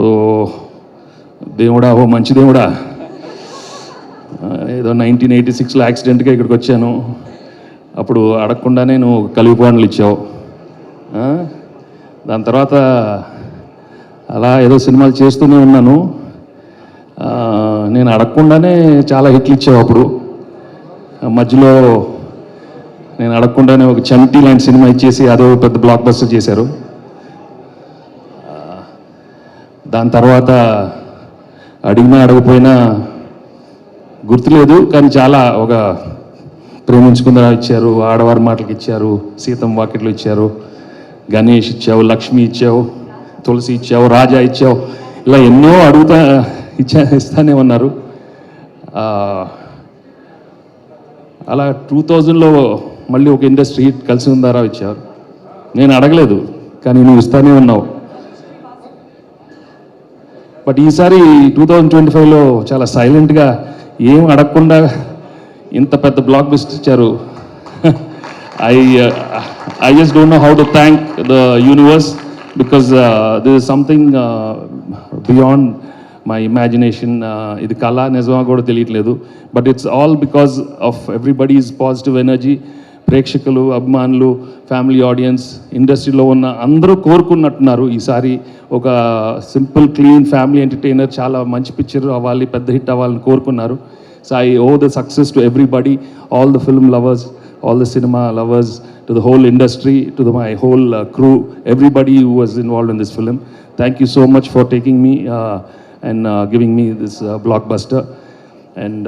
ఓ దేవుడా, ఓ మంచి దేవుడా, ఏదో 1986లో యాక్సిడెంట్గా ఇక్కడికి వచ్చాను. అప్పుడు అడగకుండానే నువ్వు కలిగిపోవడాలు ఇచ్చావు. దాని తర్వాత అలా ఏదో సినిమాలు చేస్తూనే ఉన్నాను. నేను అడగకుండానే చాలా హిట్లు ఇచ్చావు. అప్పుడు మధ్యలో నేను అడగకుండానే ఒక చంటి లాంటి సినిమా ఇచ్చేసి అదో పెద్ద బ్లాక్ బస్టర్ చేశారు. దాని తర్వాత అడిగినా అడగపోయినా గుర్తులేదు, కానీ చాలా ఒక ప్రేమించుకుందా ఇచ్చారు, ఆడవారి మాటలకు ఇచ్చారు, సీతం వాకిట్లు ఇచ్చారు, గణేష్ ఇచ్చావు, లక్ష్మి ఇచ్చావు, తులసి ఇచ్చావు, రాజా ఇచ్చావు, ఇలా ఎన్నో ఇస్తానే ఉన్నారు. అలా 2000లో మళ్ళీ ఒక ఇండస్ట్రీ హిట్ కలిసి ఉందారా ఇచ్చారు. నేను అడగలేదు, కానీ నువ్వు ఇస్తానే ఉన్నావు. బట్ ఈసారి 2025లో చాలా సైలెంట్గా ఏం అడగకుండా ఇంత పెద్ద బ్లాక్ బస్టర్ ఇచ్చారు. I just don't know how to thank the universe, because this is something beyond my imagination. ఇది కళ నిజమా కూడా తెలియట్లేదు. But it's all because of everybody's positive energy. ప్రేక్షకులు, అభిమానులు, ఫ్యామిలీ ఆడియన్స్, ఇండస్ట్రీలో ఉన్న అందరూ కోరుకున్నట్టున్నారు ఈసారి ఒక సింపుల్ క్లీన్ ఫ్యామిలీ ఎంటర్టైనర్, చాలా మంచి పిక్చర్ అవ్వాలి, పెద్ద హిట్ అవ్వాలని కోరుకున్నారు. So I owe the success to everybody, all the film lovers, all the cinema lovers, to the whole industry, to my whole crew, everybody who was involved in this film. Thank you so much for taking me and giving me this blockbuster. And